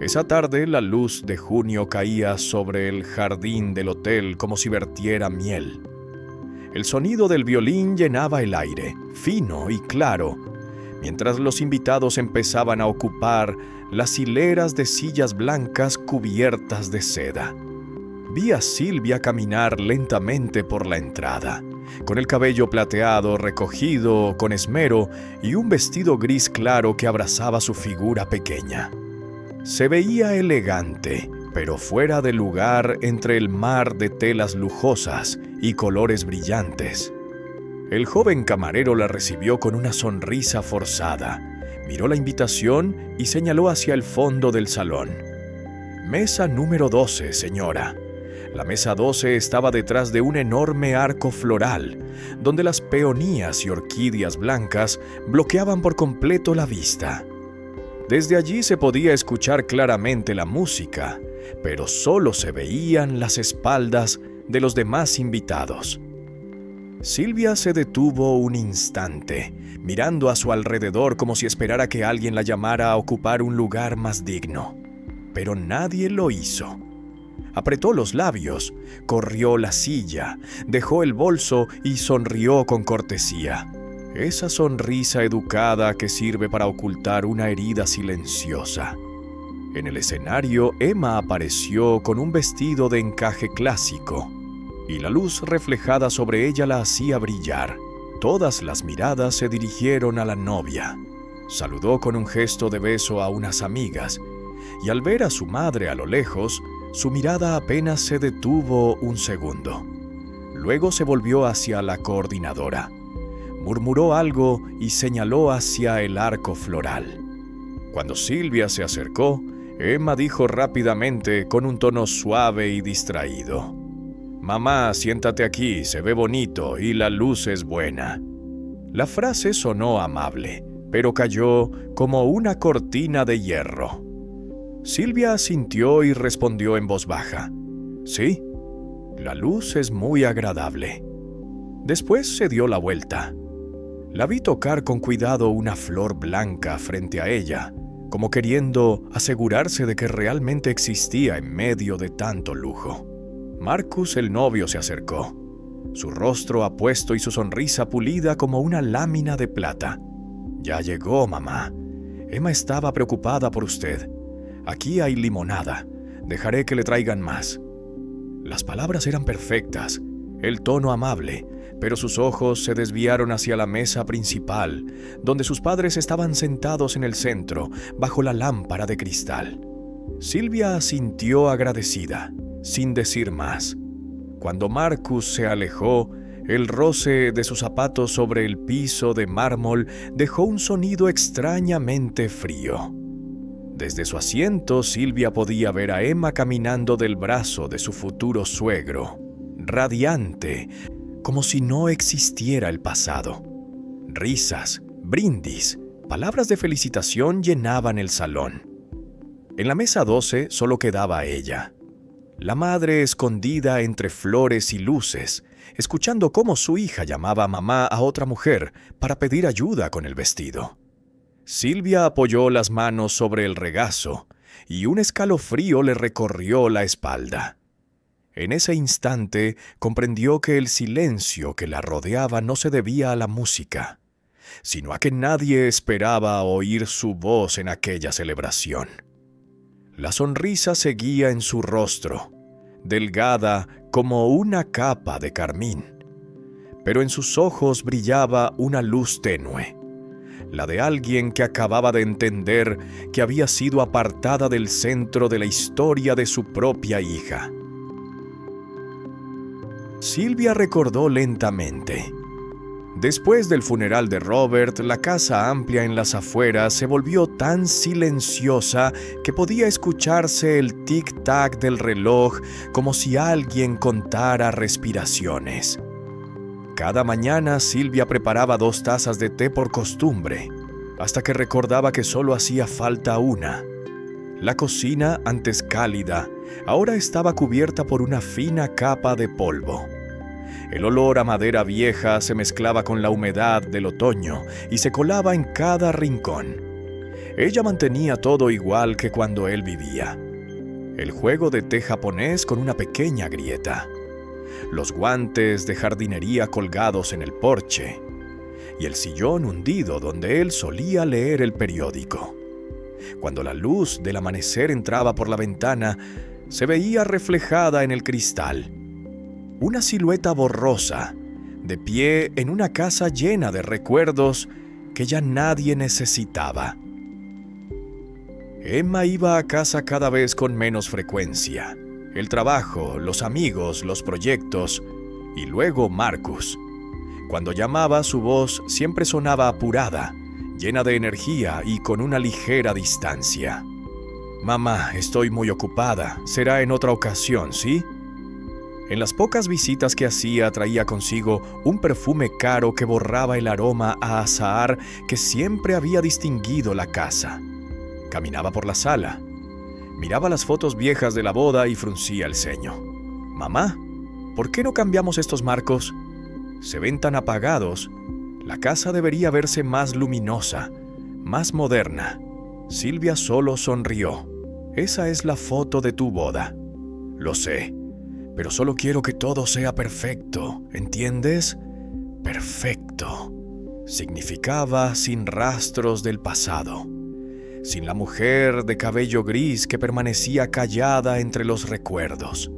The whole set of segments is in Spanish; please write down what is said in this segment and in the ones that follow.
Esa tarde la luz de junio caía sobre el jardín del hotel como si vertiera miel. El sonido del violín llenaba el aire, fino y claro, mientras los invitados empezaban a ocupar las hileras de sillas blancas cubiertas de seda. Vi a Silvia caminar lentamente por la entrada, con el cabello plateado recogido con esmero y un vestido gris claro que abrazaba su figura pequeña. Se veía elegante, pero fuera de lugar entre el mar de telas lujosas y colores brillantes. El joven camarero la recibió con una sonrisa forzada, miró la invitación y señaló hacia el fondo del salón. «Mesa número 12, señora». La mesa 12 estaba detrás de un enorme arco floral, donde las peonías y orquídeas blancas bloqueaban por completo la vista. Desde allí se podía escuchar claramente la música, pero solo se veían las espaldas de los demás invitados. Silvia se detuvo un instante, mirando a su alrededor como si esperara que alguien la llamara a ocupar un lugar más digno. Pero nadie lo hizo. Apretó los labios, corrió la silla, dejó el bolso y sonrió con cortesía. Esa sonrisa educada que sirve para ocultar una herida silenciosa. En el escenario, Emma apareció con un vestido de encaje clásico, y la luz reflejada sobre ella la hacía brillar. Todas las miradas se dirigieron a la novia. Saludó con un gesto de beso a unas amigas, y al ver a su madre a lo lejos, su mirada apenas se detuvo un segundo. Luego se volvió hacia la coordinadora. Murmuró algo y señaló hacia el arco floral. Cuando Silvia se acercó, Emma dijo rápidamente con un tono suave y distraído: «Mamá, siéntate aquí, se ve bonito y la luz es buena». La frase sonó amable, pero cayó como una cortina de hierro. Silvia asintió y respondió en voz baja: «Sí, la luz es muy agradable». Después se dio la vuelta. La vi tocar con cuidado una flor blanca frente a ella, como queriendo asegurarse de que realmente existía en medio de tanto lujo. Marcus, el novio, se acercó, su rostro apuesto y su sonrisa pulida como una lámina de plata. «Ya llegó, mamá. Emma estaba preocupada por usted. Aquí hay limonada. Dejaré que le traigan más». Las palabras eran perfectas, el tono amable, pero sus ojos se desviaron hacia la mesa principal, donde sus padres estaban sentados en el centro, bajo la lámpara de cristal. Silvia asintió agradecida, sin decir más. Cuando Marcus se alejó, el roce de sus zapatos sobre el piso de mármol dejó un sonido extrañamente frío. Desde su asiento, Silvia podía ver a Emma caminando del brazo de su futuro suegro, radiante, como si no existiera el pasado. Risas, brindis, palabras de felicitación llenaban el salón. En la mesa 12 solo quedaba ella, la madre escondida entre flores y luces, escuchando cómo su hija llamaba a mamá a otra mujer para pedir ayuda con el vestido. Silvia apoyó las manos sobre el regazo y un escalofrío le recorrió la espalda. En ese instante comprendió que el silencio que la rodeaba no se debía a la música, sino a que nadie esperaba oír su voz en aquella celebración. La sonrisa seguía en su rostro, delgada como una capa de carmín, pero en sus ojos brillaba una luz tenue, la de alguien que acababa de entender que había sido apartada del centro de la historia de su propia hija. Silvia recordó lentamente. Después del funeral de Robert, la casa amplia en las afueras se volvió tan silenciosa que podía escucharse el tic-tac del reloj como si alguien contara respiraciones. Cada mañana Silvia preparaba 2 tazas de té por costumbre, hasta que recordaba que solo hacía falta una. La cocina, antes cálida, ahora estaba cubierta por una fina capa de polvo. El olor a madera vieja se mezclaba con la humedad del otoño y se colaba en cada rincón. Ella mantenía todo igual que cuando él vivía. El juego de té japonés con una pequeña grieta, los guantes de jardinería colgados en el porche y el sillón hundido donde él solía leer el periódico. Cuando la luz del amanecer entraba por la ventana, se veía reflejada en el cristal una silueta borrosa, de pie en una casa llena de recuerdos que ya nadie necesitaba. Emma iba a casa cada vez con menos frecuencia. El trabajo, los amigos, los proyectos y luego Marcus. Cuando llamaba, su voz siempre sonaba apurada, llena de energía y con una ligera distancia. «Mamá, estoy muy ocupada. Será en otra ocasión, ¿sí?» En las pocas visitas que hacía, traía consigo un perfume caro que borraba el aroma a azahar que siempre había distinguido la casa. Caminaba por la sala, miraba las fotos viejas de la boda y fruncía el ceño. «Mamá, ¿por qué no cambiamos estos marcos? Se ven tan apagados. La casa debería verse más luminosa, más moderna». Silvia solo sonrió. «Esa es la foto de tu boda». «Lo sé, pero solo quiero que todo sea perfecto, ¿entiendes? Perfecto». Significaba sin rastros del pasado, sin la mujer de cabello gris que permanecía callada entre los recuerdos.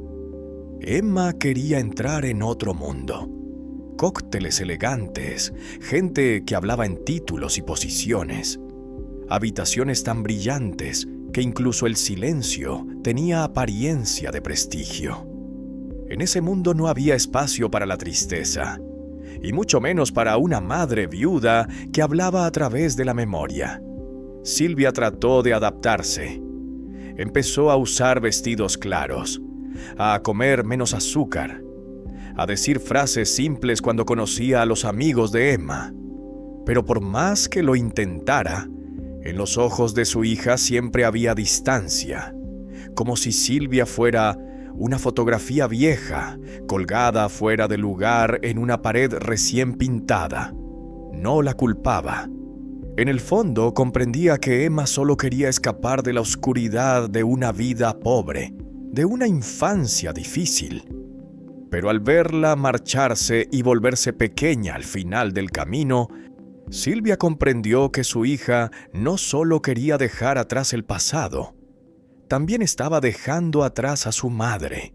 Emma quería entrar en otro mundo. Cócteles elegantes, gente que hablaba en títulos y posiciones, habitaciones tan brillantes que incluso el silencio tenía apariencia de prestigio. En ese mundo no había espacio para la tristeza, y mucho menos para una madre viuda que hablaba a través de la memoria. Silvia trató de adaptarse. Empezó a usar vestidos claros, a comer menos azúcar, a decir frases simples cuando conocía a los amigos de Emma. Pero por más que lo intentara, en los ojos de su hija siempre había distancia, como si Silvia fuera una fotografía vieja, colgada fuera de lugar en una pared recién pintada. No la culpaba. En el fondo comprendía que Emma solo quería escapar de la oscuridad de una vida pobre, de una infancia difícil. Pero al verla marcharse y volverse pequeña al final del camino, Silvia comprendió que su hija no solo quería dejar atrás el pasado, también estaba dejando atrás a su madre.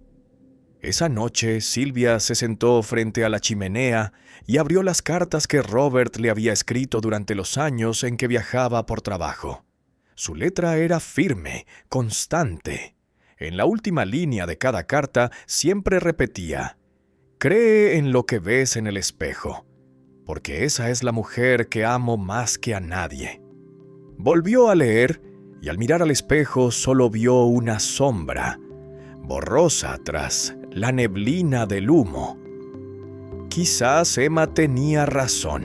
Esa noche, Silvia se sentó frente a la chimenea y abrió las cartas que Robert le había escrito durante los años en que viajaba por trabajo. Su letra era firme, constante. En la última línea de cada carta siempre repetía: «Cree en lo que ves en el espejo, porque esa es la mujer que amo más que a nadie». Volvió a leer y al mirar al espejo solo vio una sombra, borrosa tras la neblina del humo. Quizás Emma tenía razón.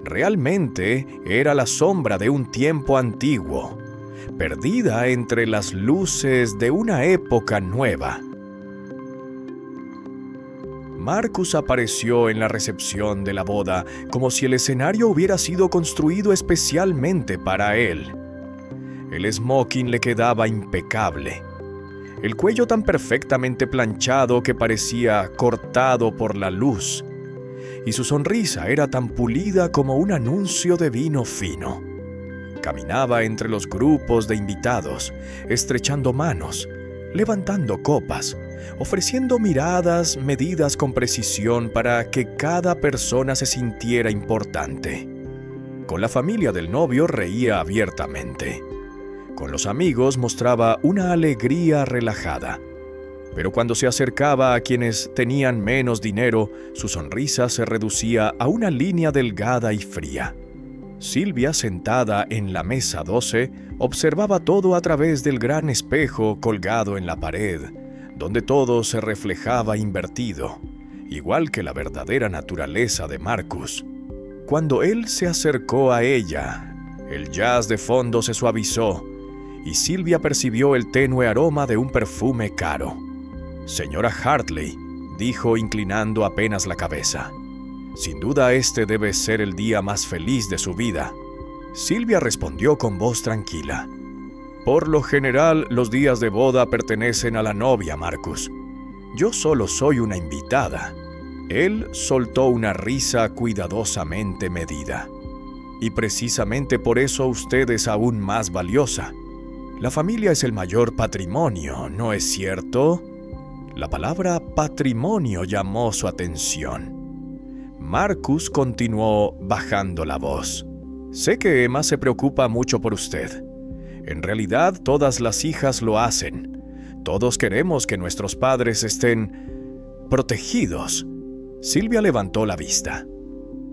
Realmente era la sombra de un tiempo antiguo, perdida entre las luces de una época nueva. Marcus apareció en la recepción de la boda como si el escenario hubiera sido construido especialmente para él. El smoking le quedaba impecable, el cuello tan perfectamente planchado que parecía cortado por la luz, y su sonrisa era tan pulida como un anuncio de vino fino. Caminaba entre los grupos de invitados, estrechando manos, levantando copas, ofreciendo miradas medidas con precisión para que cada persona se sintiera importante. Con la familia del novio reía abiertamente. Con los amigos mostraba una alegría relajada. Pero cuando se acercaba a quienes tenían menos dinero, su sonrisa se reducía a una línea delgada y fría. Silvia, sentada en la mesa 12, observaba todo a través del gran espejo colgado en la pared, donde todo se reflejaba invertido, igual que la verdadera naturaleza de Marcus. Cuando él se acercó a ella, el jazz de fondo se suavizó y Silvia percibió el tenue aroma de un perfume caro. «Señora Hartley», dijo inclinando apenas la cabeza, «sin duda este debe ser el día más feliz de su vida». Silvia respondió con voz tranquila. Por lo general, los días de boda pertenecen a la novia, Marcus. Yo solo soy una invitada. Él soltó una risa cuidadosamente medida. Y precisamente por eso usted es aún más valiosa. La familia es el mayor patrimonio, ¿no es cierto? La palabra patrimonio llamó su atención. Marcus continuó bajando la voz. Sé que Emma se preocupa mucho por usted. En realidad, todas las hijas lo hacen. Todos queremos que nuestros padres estén protegidos. Silvia levantó la vista.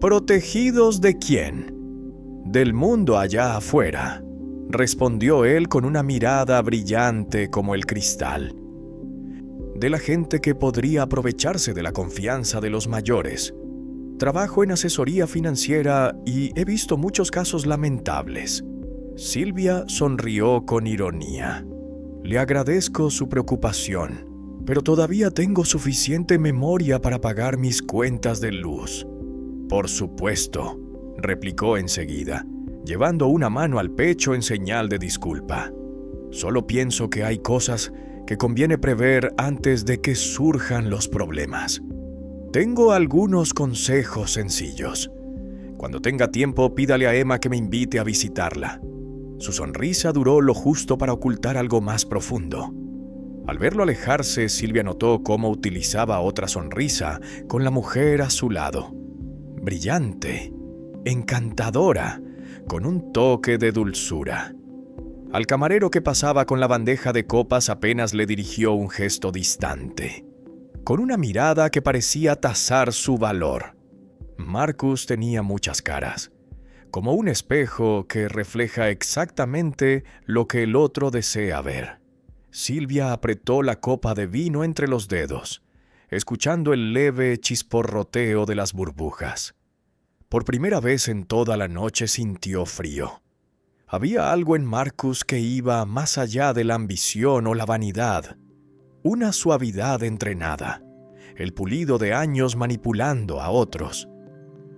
¿Protegidos de quién? Del mundo allá afuera, respondió él con una mirada brillante como el cristal. De la gente que podría aprovecharse de la confianza de los mayores. Trabajo en asesoría financiera y he visto muchos casos lamentables. Silvia sonrió con ironía. Le agradezco su preocupación, pero todavía tengo suficiente memoria para pagar mis cuentas de luz. Por supuesto, replicó enseguida, llevando una mano al pecho en señal de disculpa. Solo pienso que hay cosas que conviene prever antes de que surjan los problemas. Tengo algunos consejos sencillos. Cuando tenga tiempo, pídale a Emma que me invite a visitarla. Su sonrisa duró lo justo para ocultar algo más profundo. Al verlo alejarse, Silvia notó cómo utilizaba otra sonrisa con la mujer a su lado. Brillante, encantadora, con un toque de dulzura. Al camarero que pasaba con la bandeja de copas apenas le dirigió un gesto distante, con una mirada que parecía tasar su valor. Marcus tenía muchas caras, como un espejo que refleja exactamente lo que el otro desea ver. Silvia apretó la copa de vino entre los dedos, escuchando el leve chisporroteo de las burbujas. Por primera vez en toda la noche sintió frío. Había algo en Marcus que iba más allá de la ambición o la vanidad. Una suavidad entrenada, el pulido de años manipulando a otros.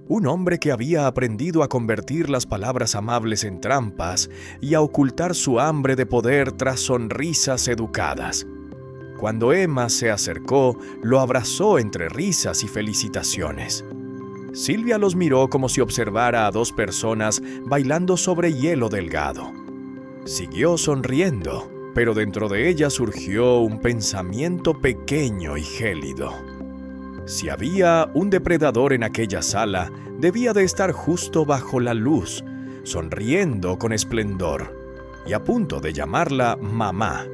Un hombre que había aprendido a convertir las palabras amables en trampas y a ocultar su hambre de poder tras sonrisas educadas. Cuando Emma se acercó, lo abrazó entre risas y felicitaciones. Silvia los miró como si observara a dos personas bailando sobre hielo delgado. Siguió sonriendo, pero dentro de ella surgió un pensamiento pequeño y gélido. Si había un depredador en aquella sala, debía de estar justo bajo la luz, sonriendo con esplendor, y a punto de llamarla mamá.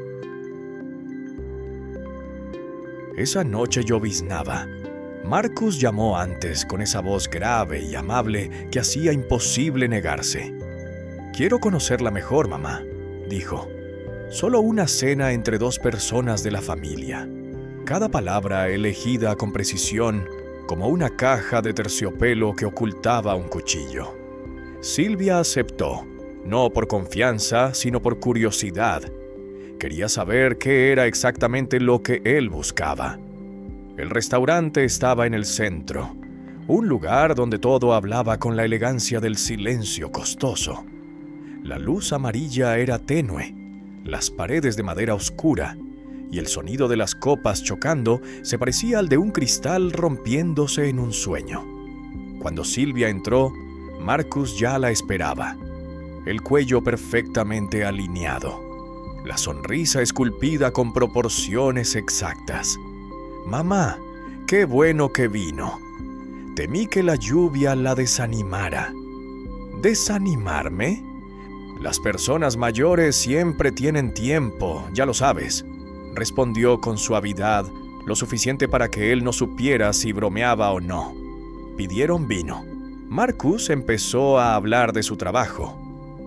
Esa noche lloviznaba. Marcus llamó antes con esa voz grave y amable que hacía imposible negarse. «Quiero conocerla mejor, mamá», dijo. «Solo una cena entre dos personas de la familia». Cada palabra elegida con precisión, como una caja de terciopelo que ocultaba un cuchillo. Silvia aceptó, no por confianza, sino por curiosidad. Quería saber qué era exactamente lo que él buscaba. El restaurante estaba en el centro, un lugar donde todo hablaba con la elegancia del silencio costoso. La luz amarilla era tenue, las paredes de madera oscura, y el sonido de las copas chocando se parecía al de un cristal rompiéndose en un sueño. Cuando Silvia entró, Marcus ya la esperaba, el cuello perfectamente alineado, la sonrisa esculpida con proporciones exactas. «Mamá, qué bueno que vino. Temí que la lluvia la desanimara». ¿Desanimarme? Las personas mayores siempre tienen tiempo, ya lo sabes, respondió con suavidad, lo suficiente para que él no supiera si bromeaba o no. Pidieron vino. Marcus empezó a hablar de su trabajo,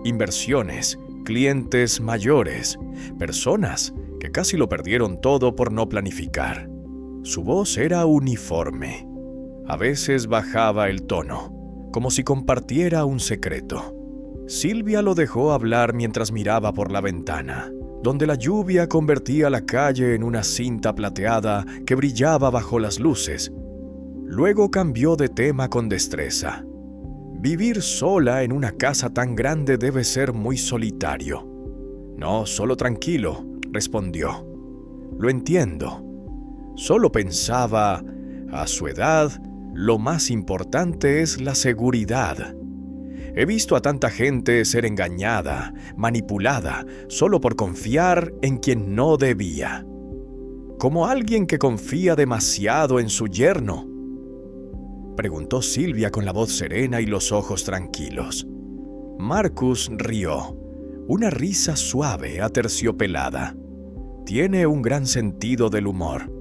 inversiones, clientes mayores, personas que casi lo perdieron todo por no planificar. Su voz era uniforme. A veces bajaba el tono, como si compartiera un secreto. Silvia lo dejó hablar mientras miraba por la ventana, donde la lluvia convertía la calle en una cinta plateada que brillaba bajo las luces. Luego cambió de tema con destreza. Vivir sola en una casa tan grande debe ser muy solitario. No, solo tranquilo, respondió. Lo entiendo. Solo pensaba, a su edad, lo más importante es la seguridad. He visto a tanta gente ser engañada, manipulada, solo por confiar en quien no debía. Como alguien que confía demasiado en su yerno. Preguntó Silvia con la voz serena y los ojos tranquilos. Marcus rió, una risa suave, aterciopelada. Tiene un gran sentido del humor,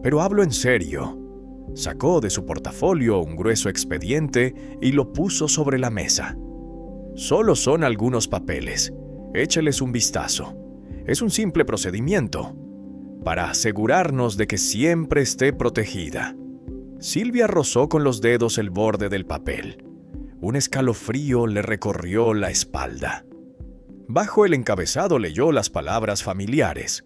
pero hablo en serio. Sacó de su portafolio un grueso expediente y lo puso sobre la mesa. Solo son algunos papeles. Écheles un vistazo. Es un simple procedimiento para asegurarnos de que siempre esté protegida. Silvia rozó con los dedos el borde del papel. Un escalofrío le recorrió la espalda. Bajo el encabezado leyó las palabras familiares: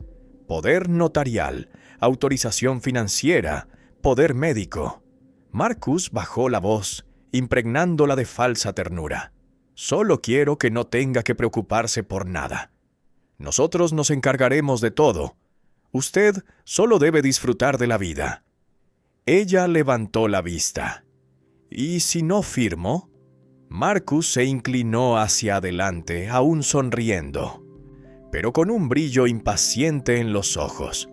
poder notarial, autorización financiera, poder médico. Marcus bajó la voz, impregnándola de falsa ternura. Solo quiero que no tenga que preocuparse por nada. Nosotros nos encargaremos de todo. Usted solo debe disfrutar de la vida. Ella levantó la vista. ¿Y si no firmo? Marcus se inclinó hacia adelante, aún sonriendo, pero con un brillo impaciente en los ojos.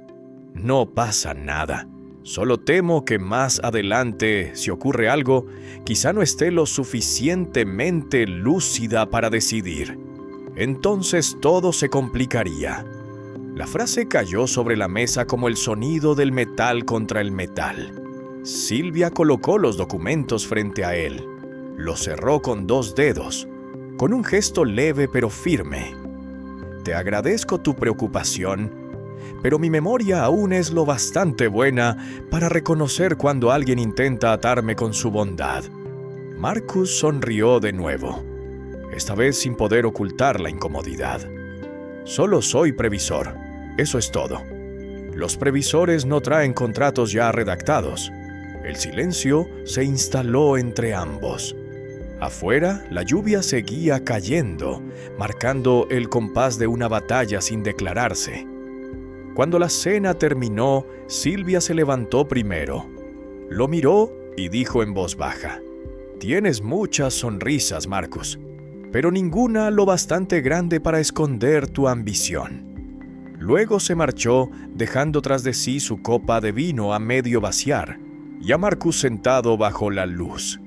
No pasa nada. Solo temo que más adelante, si ocurre algo, quizá no esté lo suficientemente lúcida para decidir. Entonces todo se complicaría. La frase cayó sobre la mesa como el sonido del metal contra el metal. Silvia colocó los documentos frente a él. Los cerró con 2 dedos, con un gesto leve pero firme. Te agradezco tu preocupación, pero mi memoria aún es lo bastante buena para reconocer cuando alguien intenta atarme con su bondad. Marcus sonrió de nuevo, esta vez sin poder ocultar la incomodidad. Solo soy previsor, eso es todo. Los previsores no traen contratos ya redactados. El silencio se instaló entre ambos. Afuera, la lluvia seguía cayendo, marcando el compás de una batalla sin declararse. Cuando la cena terminó, Silvia se levantó primero. Lo miró y dijo en voz baja: «Tienes muchas sonrisas, Marcus, pero ninguna lo bastante grande para esconder tu ambición». Luego se marchó, dejando tras de sí su copa de vino a medio vaciar, y a Marcus sentado bajo la luz,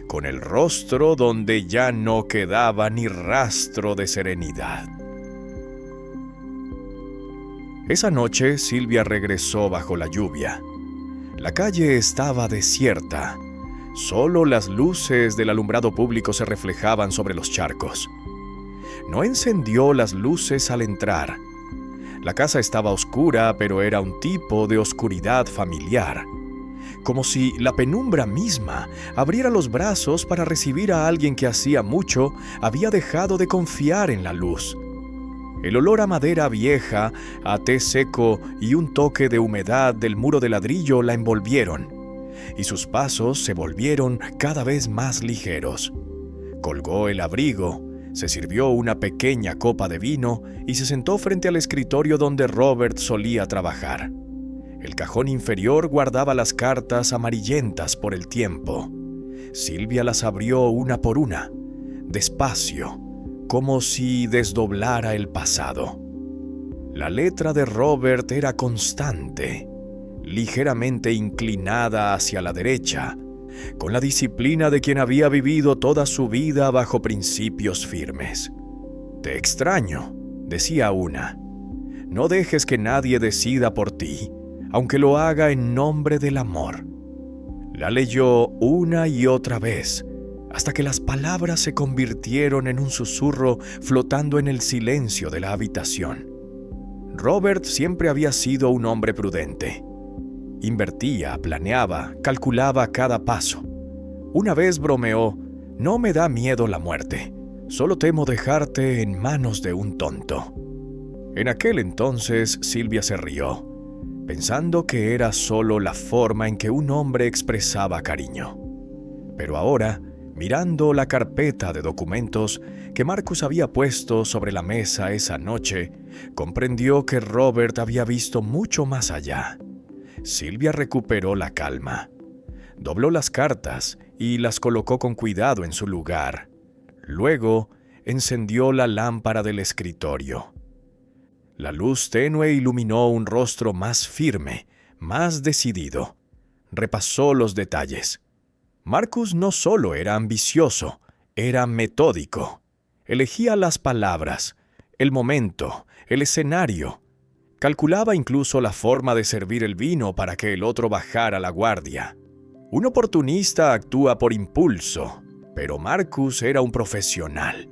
con el rostro donde ya no quedaba ni rastro de serenidad. Esa noche Silvia regresó bajo la lluvia. La calle estaba desierta. Solo las luces del alumbrado público se reflejaban sobre los charcos. No encendió las luces al entrar. La casa estaba oscura, pero era un tipo de oscuridad familiar. Como si la penumbra misma abriera los brazos para recibir a alguien que hacía mucho había dejado de confiar en la luz. El olor a madera vieja, a té seco y un toque de humedad del muro de ladrillo la envolvieron, y sus pasos se volvieron cada vez más ligeros. Colgó el abrigo, se sirvió una pequeña copa de vino y se sentó frente al escritorio donde Robert solía trabajar. El cajón inferior guardaba las cartas amarillentas por el tiempo. Silvia las abrió una por una, despacio, como si desdoblara el pasado. La letra de Robert era constante, ligeramente inclinada hacia la derecha, con la disciplina de quien había vivido toda su vida bajo principios firmes. «Te extraño», decía una. «No dejes que nadie decida por ti, aunque lo haga en nombre del amor». La leyó una y otra vez, hasta que las palabras se convirtieron en un susurro flotando en el silencio de la habitación. Robert siempre había sido un hombre prudente. Invertía, planeaba, calculaba cada paso. Una vez bromeó: «No me da miedo la muerte, solo temo dejarte en manos de un tonto». En aquel entonces Silvia se rió, pensando que era solo la forma en que un hombre expresaba cariño. Pero ahora Mirando la carpeta de documentos que Marcus había puesto sobre la mesa esa noche, comprendió que Robert había visto mucho más allá. Silvia recuperó la calma. Dobló las cartas y las colocó con cuidado en su lugar. Luego, encendió la lámpara del escritorio. La luz tenue iluminó un rostro más firme, más decidido. Repasó los detalles. Marcus no solo era ambicioso, era metódico. Elegía las palabras, el momento, el escenario. Calculaba incluso la forma de servir el vino para que el otro bajara la guardia. Un oportunista actúa por impulso, pero Marcus era un profesional,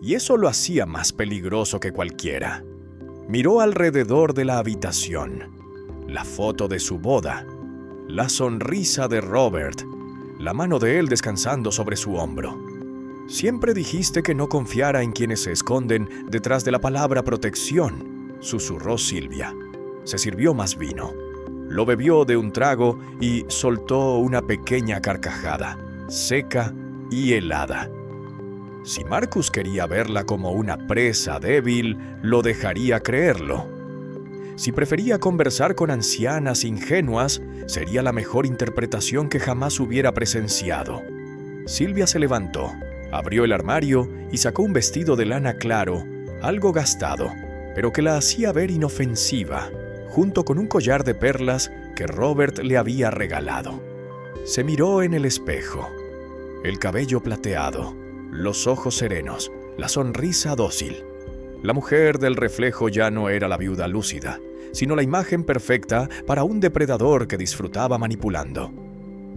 y eso lo hacía más peligroso que cualquiera. Miró alrededor de la habitación, la foto de su boda, la sonrisa de Robert, la mano de él descansando sobre su hombro. Siempre dijiste que no confiara en quienes se esconden detrás de la palabra protección, susurró Silvia. Se sirvió más vino. Lo bebió de un trago y soltó una pequeña carcajada, seca y helada. Si Marcus quería verla como una presa débil, lo dejaría creerlo. Si prefería conversar con ancianas ingenuas, sería la mejor interpretación que jamás hubiera presenciado. Silvia se levantó, abrió el armario y sacó un vestido de lana claro, algo gastado, pero que la hacía ver inofensiva, junto con un collar de perlas que Robert le había regalado. Se miró en el espejo. El cabello plateado, los ojos serenos, la sonrisa dócil. La mujer del reflejo ya no era la viuda lúcida, sino la imagen perfecta para un depredador que disfrutaba manipulando.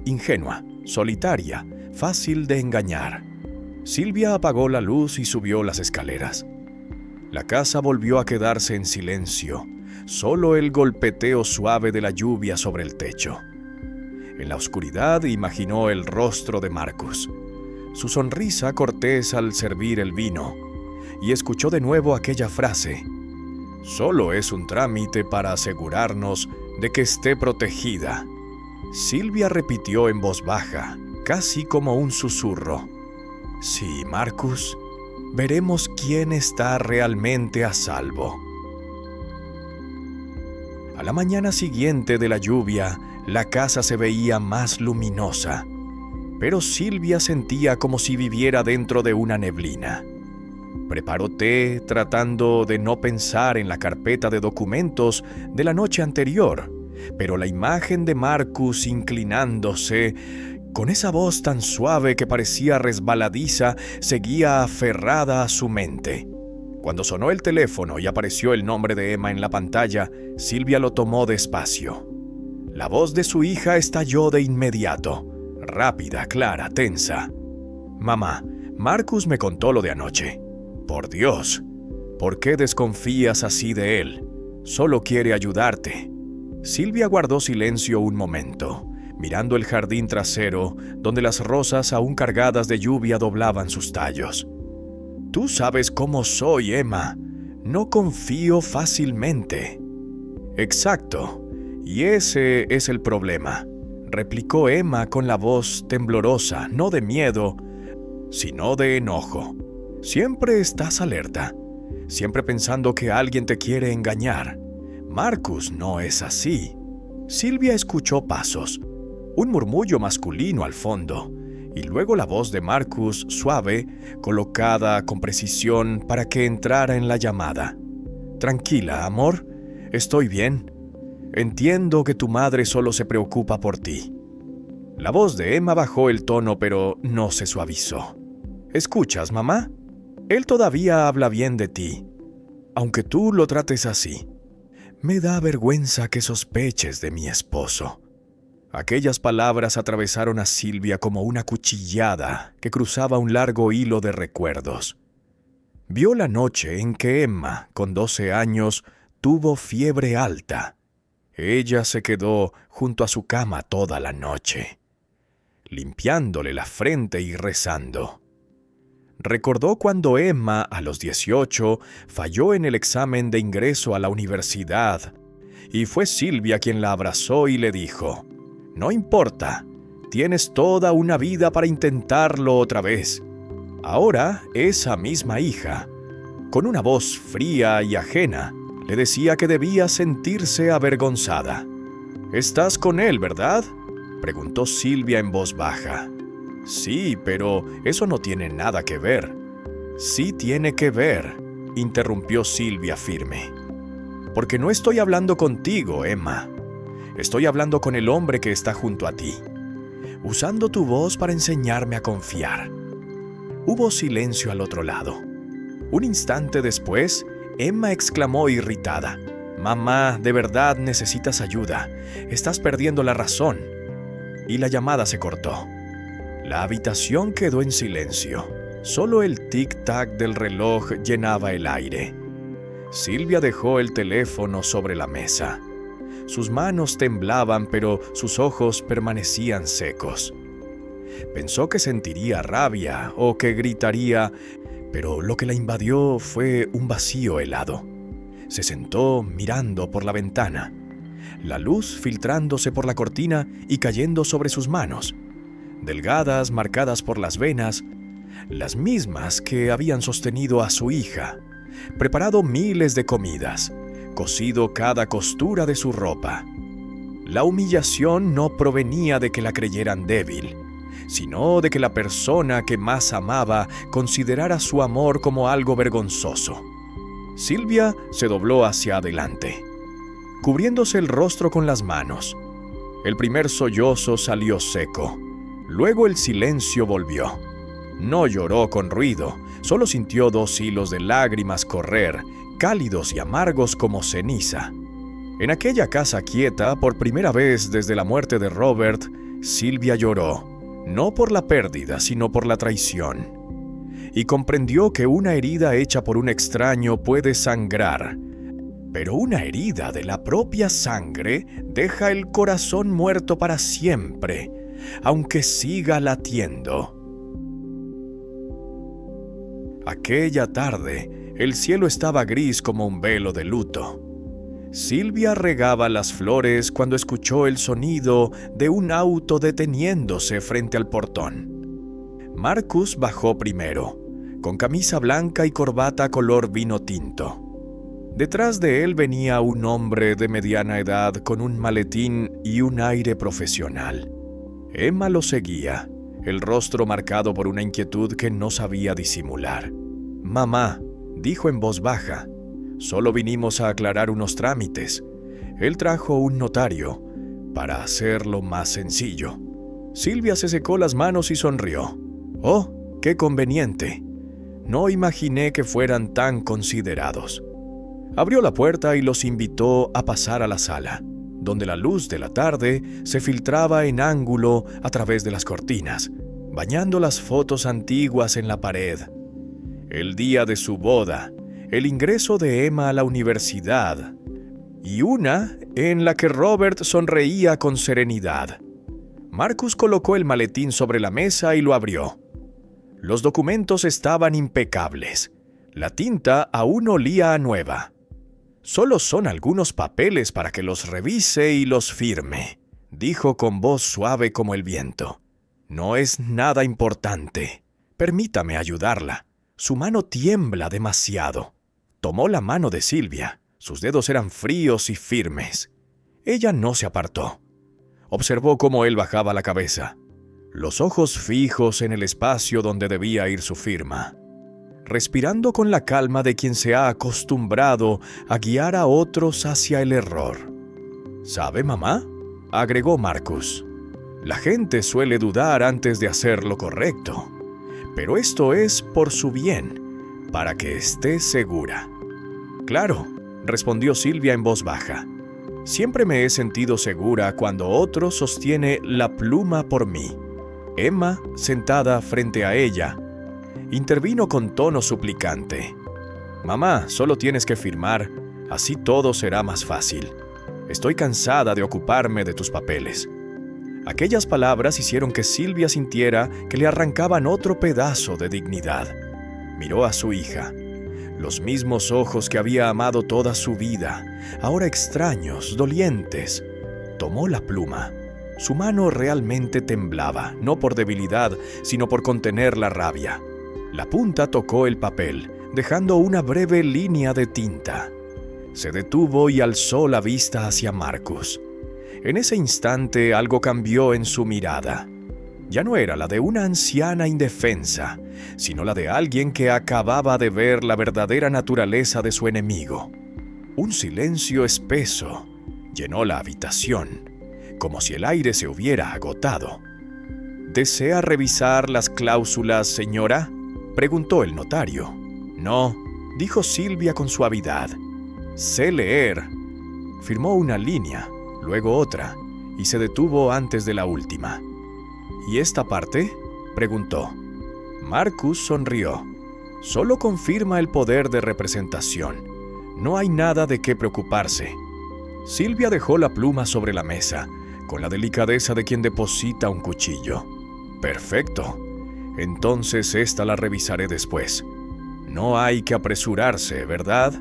Ingenua, solitaria, fácil de engañar. Silvia apagó la luz y subió las escaleras. La casa volvió a quedarse en silencio, solo el golpeteo suave de la lluvia sobre el techo. En la oscuridad imaginó el rostro de Marcus, su sonrisa cortés al servir el vino, y escuchó de nuevo aquella frase: «Solo es un trámite para asegurarnos de que esté protegida». Silvia repitió en voz baja, casi como un susurro: «Sí, Marcus, veremos quién está realmente a salvo». A la mañana siguiente de la lluvia, la casa se veía más luminosa, pero Silvia sentía como si viviera dentro de una neblina. Preparó té tratando de no pensar en la carpeta de documentos de la noche anterior, pero la imagen de Marcus inclinándose, con esa voz tan suave que parecía resbaladiza, seguía aferrada a su mente. Cuando sonó el teléfono y apareció el nombre de Emma en la pantalla, Silvia lo tomó despacio. La voz de su hija estalló de inmediato, rápida, clara, tensa. «Mamá, Marcus me contó lo de anoche. Por Dios, ¿por qué desconfías así de él? Solo quiere ayudarte». Silvia guardó silencio un momento, mirando el jardín trasero, donde las rosas aún cargadas de lluvia doblaban sus tallos. «Tú sabes cómo soy, Emma. No confío fácilmente». «Exacto, y ese es el problema», replicó Emma con la voz temblorosa, no de miedo, sino de enojo. «Siempre estás alerta, siempre pensando que alguien te quiere engañar. Marcus no es así». Silvia escuchó pasos, un murmullo masculino al fondo, y luego la voz de Marcus suave, colocada con precisión para que entrara en la llamada. «Tranquila, amor, estoy bien. Entiendo que tu madre solo se preocupa por ti». La voz de Emma bajó el tono, pero no se suavizó. «¿Escuchas, mamá? Él todavía habla bien de ti, aunque tú lo trates así. Me da vergüenza que sospeches de mi esposo». Aquellas palabras atravesaron a Silvia como una cuchillada que cruzaba un largo hilo de recuerdos. Vio la noche en que Emma, con 12 años, tuvo fiebre alta. Ella se quedó junto a su cama toda la noche, limpiándole la frente y rezando. Recordó cuando Emma, a los 18, falló en el examen de ingreso a la universidad, y fue Silvia quien la abrazó y le dijo: «No importa, Tienes toda una vida para intentarlo otra vez. Ahora, esa misma hija, con una voz fría y ajena, le decía que debía sentirse avergonzada. «¿Estás con él, verdad?», preguntó Silvia en voz baja. «Sí, pero eso no tiene nada que ver». «Sí tiene que ver», interrumpió Silvia firme. «Porque no estoy hablando contigo, Emma. Estoy hablando con el hombre que está junto a ti, usando tu voz para enseñarme a confiar». Hubo silencio al otro lado. Un instante después, Emma exclamó irritada: «Mamá, de verdad necesitas ayuda. Estás perdiendo la razón». Y la llamada se cortó. La habitación quedó en silencio. Solo el tic-tac del reloj llenaba el aire. Silvia dejó el teléfono sobre la mesa. Sus manos temblaban, pero sus ojos permanecían secos. Pensó que sentiría rabia o que gritaría, pero lo que la invadió fue un vacío helado. Se sentó mirando por la ventana, la luz filtrándose por la cortina y cayendo sobre sus manos, delgadas, marcadas por las venas, las mismas que habían sostenido a su hija, preparado miles de comidas, cosido cada costura de su ropa. La humillación no provenía de que la creyeran débil, sino de que la persona que más amaba considerara su amor como algo vergonzoso. Silvia se dobló hacia adelante, cubriéndose el rostro con las manos. El primer sollozo salió seco. Luego el silencio volvió. No lloró con ruido, solo sintió 2 hilos de lágrimas correr, cálidos y amargos como ceniza. En aquella casa quieta, por primera vez desde la muerte de Robert, Silvia lloró, no por la pérdida, sino por la traición. Y comprendió que una herida hecha por un extraño puede sangrar, pero una herida de la propia sangre deja el corazón muerto para siempre, aunque siga latiendo. Aquella tarde, el cielo estaba gris como un velo de luto. Silvia regaba las flores cuando escuchó el sonido de un auto deteniéndose frente al portón. Marcus bajó primero, con camisa blanca y corbata color vino tinto. Detrás de él venía un hombre de mediana edad con un maletín y un aire profesional. Emma lo seguía, el rostro marcado por una inquietud que no sabía disimular. «Mamá», dijo en voz baja, «solo vinimos a aclarar unos trámites. Él trajo un notario para hacerlo más sencillo». Silvia se secó las manos y sonrió. «Oh, qué conveniente. No imaginé que fueran tan considerados». Abrió la puerta y los invitó a pasar a la sala, donde la luz de la tarde se filtraba en ángulo a través de las cortinas, bañando las fotos antiguas en la pared. El día de su boda, el ingreso de Emma a la universidad, y una en la que Robert sonreía con serenidad. Marcus colocó el maletín sobre la mesa y lo abrió. Los documentos estaban impecables. La tinta aún olía a nueva. «Solo son algunos papeles para que los revise y los firme», dijo con voz suave como el viento. «No es nada importante. Permítame ayudarla. Su mano tiembla demasiado». Tomó la mano de Silvia. Sus dedos eran fríos y firmes. Ella no se apartó. Observó cómo él bajaba la cabeza, los ojos fijos en el espacio donde debía ir su firma, respirando con la calma de quien se ha acostumbrado a guiar a otros hacia el error. «¿Sabe, mamá?», agregó Marcus. «La gente suele dudar antes de hacer lo correcto, pero esto es por su bien, para que esté segura». «Claro», respondió Silvia en voz baja. «Siempre me he sentido segura cuando otro sostiene la pluma por mí». Emma, sentada frente a ella, intervino con tono suplicante. «Mamá, solo tienes que firmar, así todo será más fácil. Estoy cansada de ocuparme de tus papeles». Aquellas palabras hicieron que Silvia sintiera que le arrancaban otro pedazo de dignidad. Miró a su hija. Los mismos ojos que había amado toda su vida, ahora extraños, dolientes. Tomó la pluma Su mano realmente temblaba, no por debilidad, sino por contener la rabia. La punta tocó el papel, dejando una breve línea de tinta. Se detuvo y alzó la vista hacia Marcus. En ese instante algo cambió en su mirada. Ya no era la de una anciana indefensa, sino la de alguien que acababa de ver la verdadera naturaleza de su enemigo. Un silencio espeso llenó la habitación, como si el aire se hubiera agotado. ¿Desea revisar las cláusulas, señora?, preguntó el notario. No, dijo Silvia con suavidad. Sé leer. Firmó una línea, luego otra, y se detuvo antes de la última. ¿Y esta parte?, preguntó. Marcus sonrió. Solo confirma el poder de representación. No hay nada de qué preocuparse. Silvia dejó la pluma sobre la mesa, con la delicadeza de quien deposita un cuchillo. Perfecto. Entonces esta la revisaré después. No hay que apresurarse, ¿verdad?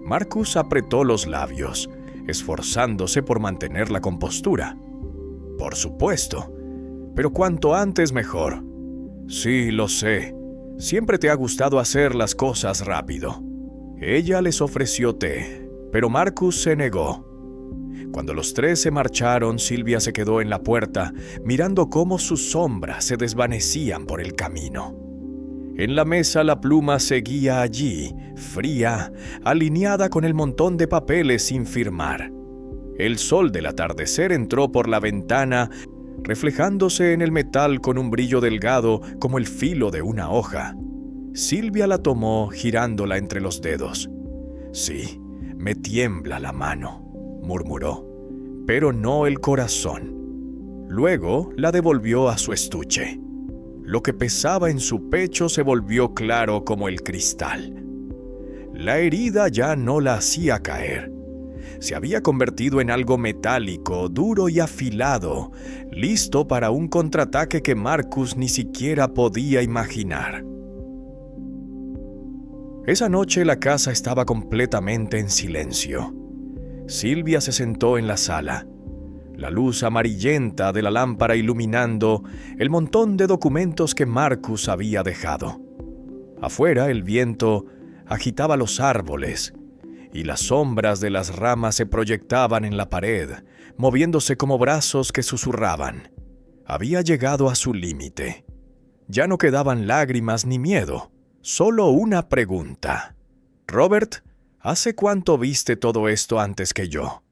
Marcus apretó los labios, esforzándose por mantener la compostura. Por supuesto. Pero cuanto antes mejor. Sí, lo sé. Siempre te ha gustado hacer las cosas rápido. Ella les ofreció té, pero Marcus se negó. Cuando los tres se marcharon, Silvia se quedó en la puerta, mirando cómo sus sombras se desvanecían por el camino. En la mesa la pluma seguía allí, fría, alineada con el montón de papeles sin firmar. El sol del atardecer entró por la ventana, reflejándose en el metal con un brillo delgado como el filo de una hoja. Silvia la tomó, girándola entre los dedos. Sí, me tiembla la mano, murmuró, pero no el corazón. Luego la devolvió a su estuche. Lo que pesaba en su pecho se volvió claro como el cristal. La herida ya no la hacía caer. Se había convertido en algo metálico, duro y afilado, listo para un contraataque que Marcus ni siquiera podía imaginar. Esa noche la casa estaba completamente en silencio. Silvia se sentó en la sala, la luz amarillenta de la lámpara iluminando el montón de documentos que Marcus había dejado. Afuera el viento agitaba los árboles y las sombras de las ramas se proyectaban en la pared, moviéndose como brazos que susurraban. Había llegado a su límite. Ya no quedaban lágrimas ni miedo, solo una pregunta. «Robert, ¿hace cuánto viste todo esto antes que yo?»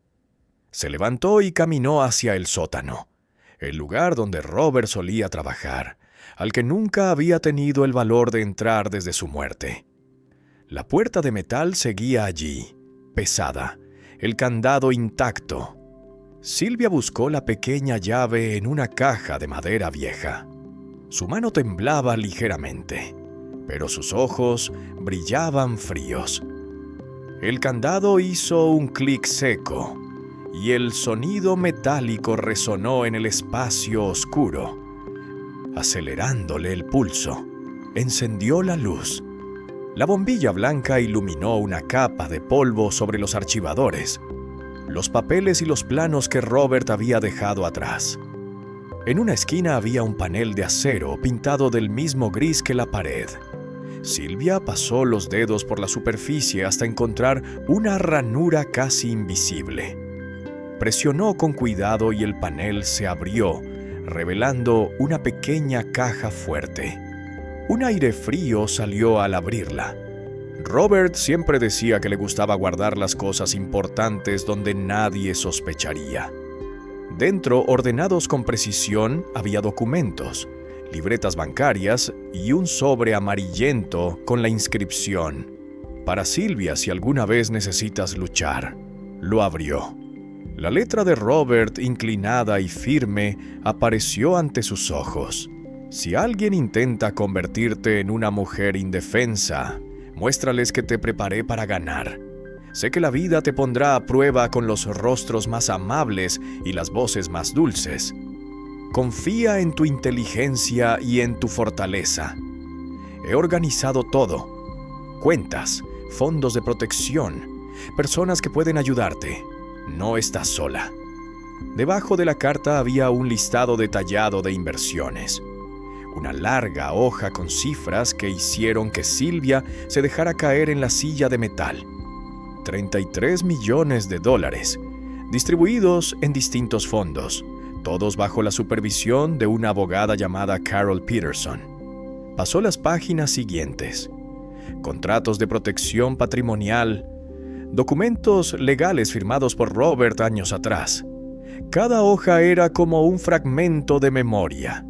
Se levantó y caminó hacia el sótano, el lugar donde Robert solía trabajar, al que nunca había tenido el valor de entrar desde su muerte. La puerta de metal seguía allí, pesada, el candado intacto. Silvia buscó la pequeña llave en una caja de madera vieja. Su mano temblaba ligeramente, pero sus ojos brillaban fríos. El candado hizo un clic seco, y el sonido metálico resonó en el espacio oscuro. Acelerándole el pulso, encendió la luz. La bombilla blanca iluminó una capa de polvo sobre los archivadores, los papeles y los planos que Robert había dejado atrás. En una esquina había un panel de acero pintado del mismo gris que la pared. Silvia pasó los dedos por la superficie hasta encontrar una ranura casi invisible. Presionó con cuidado y el panel se abrió, revelando una pequeña caja fuerte. Un aire frío salió al abrirla. Robert siempre decía que le gustaba guardar las cosas importantes donde nadie sospecharía. Dentro, ordenados con precisión, había documentos, libretas bancarias y un sobre amarillento con la inscripción: «Para Silvia si alguna vez necesitas luchar». Lo abrió. La letra de Robert, inclinada y firme, apareció ante sus ojos. «Si alguien intenta convertirte en una mujer indefensa, muéstrales que te preparé para ganar. Sé que la vida te pondrá a prueba con los rostros más amables y las voces más dulces. Confía en tu inteligencia y en tu fortaleza. He organizado todo: cuentas, fondos de protección, personas que pueden ayudarte. No estás sola». Debajo de la carta había un listado detallado de inversiones. Una larga hoja con cifras que hicieron que Sylvia se dejara caer en la silla de metal. 33 millones de dólares, distribuidos en distintos fondos, todos bajo la supervisión de una abogada llamada Carol Peterson. Pasó las páginas siguientes: contratos de protección patrimonial, documentos legales firmados por Robert años atrás. Cada hoja era como un fragmento de memoria,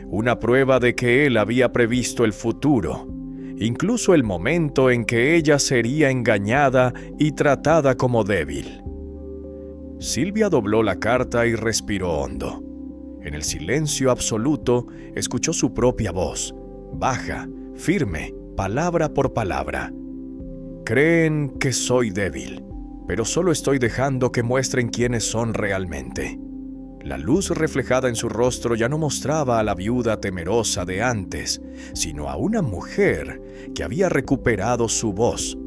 una prueba de que él había previsto el futuro, incluso el momento en que ella sería engañada y tratada como débil. Sylvia dobló la carta y respiró hondo. En el silencio absoluto, escuchó su propia voz, baja, firme, palabra por palabra. Creen que soy débil, pero solo estoy dejando que muestren quiénes son realmente. La luz reflejada en su rostro ya no mostraba a la viuda temerosa de antes, sino a una mujer que había recuperado su voz.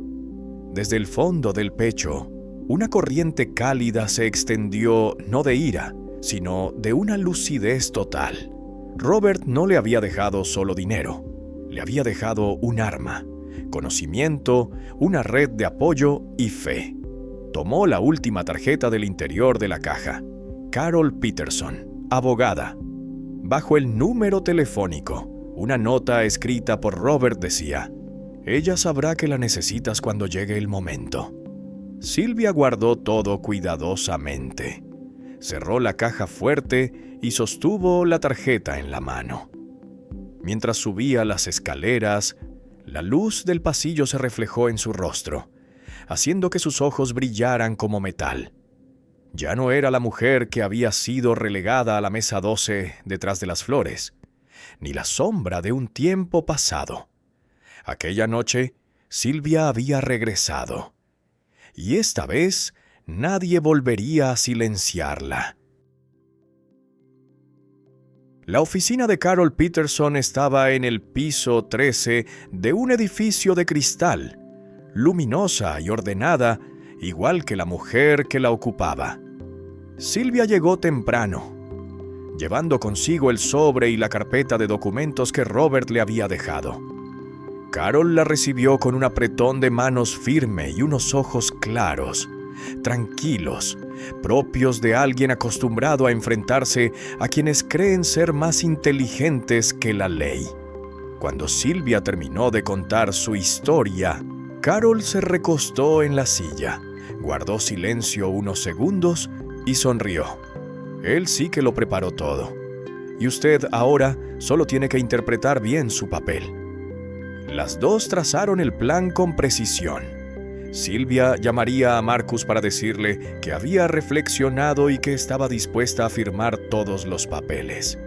Desde el fondo del pecho, una corriente cálida se extendió no de ira, sino de una lucidez total. Robert no le había dejado solo dinero, le había dejado un arma, conocimiento, una red de apoyo y fe. Tomó la última tarjeta del interior de la caja. Carol Peterson, abogada. Bajo el número telefónico, una nota escrita por Robert decía: «Ella sabrá que la necesitas cuando llegue el momento». Sylvia guardó todo cuidadosamente. Cerró la caja fuerte y sostuvo la tarjeta en la mano. Mientras subía las escaleras, la luz del pasillo se reflejó en su rostro, haciendo que sus ojos brillaran como metal. Ya no era la mujer que había sido relegada a la mesa 12 detrás de las flores, ni la sombra de un tiempo pasado. Aquella noche, Sylvia había regresado, y esta vez nadie volvería a silenciarla. La oficina de Carol Peterson estaba en el piso 13 de un edificio de cristal, luminosa y ordenada, igual que la mujer que la ocupaba. Sylvia llegó temprano, llevando consigo el sobre y la carpeta de documentos que Robert le había dejado. Carol la recibió con un apretón de manos firme y unos ojos claros, tranquilos, propios de alguien acostumbrado a enfrentarse a quienes creen ser más inteligentes que la ley. Cuando Sylvia terminó de contar su historia, Carol se recostó en la silla, guardó silencio unos segundos y sonrió. Él sí que lo preparó todo, y usted ahora solo tiene que interpretar bien su papel. Las dos trazaron el plan con precisión. Sylvia llamaría a Marcus para decirle que había reflexionado y que estaba dispuesta a firmar todos los papeles.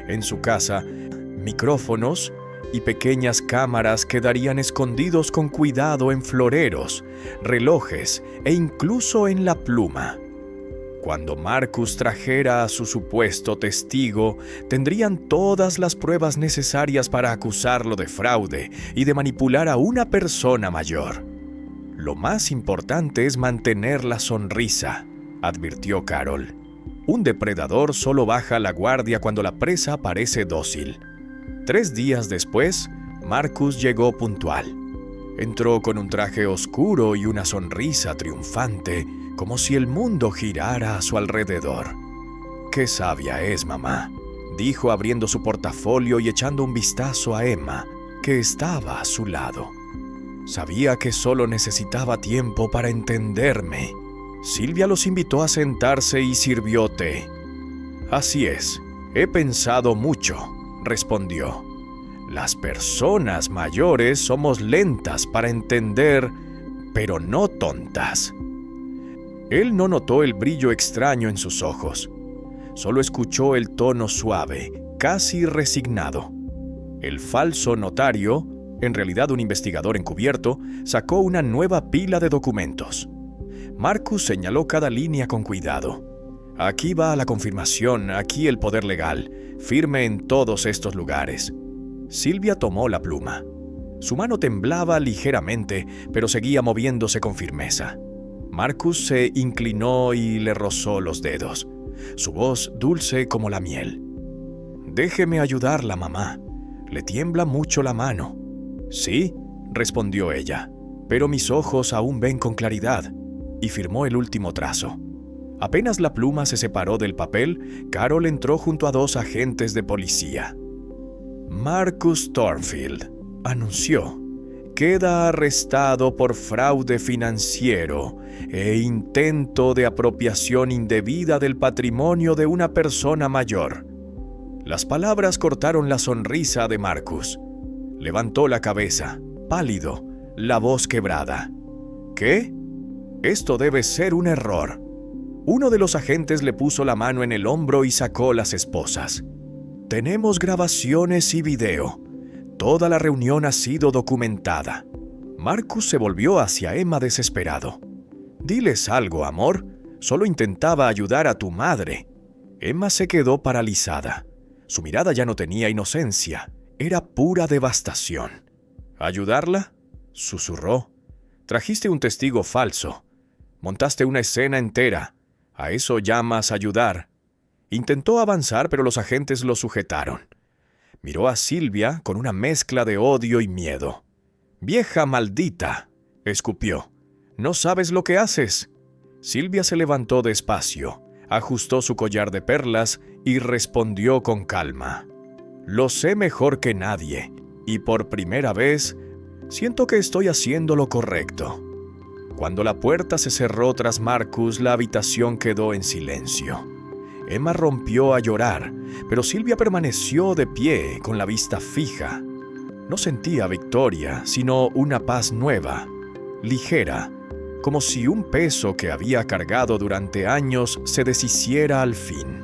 En su casa, micrófonos y pequeñas cámaras quedarían escondidos con cuidado en floreros, relojes e incluso en la pluma. Cuando Marcus trajera a su supuesto testigo, tendrían todas las pruebas necesarias para acusarlo de fraude y de manipular a una persona mayor. Lo más importante es mantener la sonrisa, advirtió Carol. Un depredador solo baja la guardia cuando la presa parece dócil. 3 días después, Marcus llegó puntual. Entró con un traje oscuro y una sonrisa triunfante, como si el mundo girara a su alrededor. «Qué sabia es, mamá», dijo abriendo su portafolio y echando un vistazo a Emma, que estaba a su lado. Sabía que solo necesitaba tiempo para entenderme. Sylvia los invitó a sentarse y sirvió té. «Así es, he pensado mucho», respondió. «Las personas mayores somos lentas para entender, pero no tontas». Él no notó el brillo extraño en sus ojos. Solo escuchó el tono suave, casi resignado. El falso notario, en realidad un investigador encubierto, sacó una nueva pila de documentos. Marcus señaló cada línea con cuidado. «Aquí va la confirmación, aquí el poder legal. Firme en todos estos lugares». Sylvia tomó la pluma. Su mano temblaba ligeramente, pero seguía moviéndose con firmeza. Marcus se inclinó y le rozó los dedos, su voz dulce como la miel. «Déjeme ayudarla, mamá. Le tiembla mucho la mano». «Sí», respondió ella, «pero mis ojos aún ven con claridad», y firmó el último trazo. Apenas la pluma se separó del papel, Carol entró junto a 2 agentes de policía. «Marcus Thornfield», anunció, «queda arrestado por fraude financiero e intento de apropiación indebida del patrimonio de una persona mayor». Las palabras cortaron la sonrisa de Marcus. Levantó la cabeza, pálido, la voz quebrada. «¿Qué? Esto debe ser un error». Uno de los agentes le puso la mano en el hombro y sacó las esposas. «Tenemos grabaciones y video. Toda la reunión ha sido documentada». Marcus se volvió hacia Emma desesperado. «Diles algo, amor. Solo intentaba ayudar a tu madre». Emma se quedó paralizada. Su mirada ya no tenía inocencia. Era pura devastación. «¿Ayudarla?», susurró. «Trajiste un testigo falso. Montaste una escena entera. ¿A eso llamas ayudar?». Intentó avanzar, pero los agentes lo sujetaron. Miró a Silvia con una mezcla de odio y miedo. «Vieja maldita», escupió. «¿No sabes lo que haces?». Silvia se levantó despacio, ajustó su collar de perlas y respondió con calma. «Lo sé mejor que nadie, y por primera vez siento que estoy haciendo lo correcto». Cuando la puerta se cerró tras Marcus, la habitación quedó en silencio. Emma rompió a llorar, pero Silvia permaneció de pie, con la vista fija. No sentía victoria, sino una paz nueva, ligera, como si un peso que había cargado durante años se deshiciera al fin.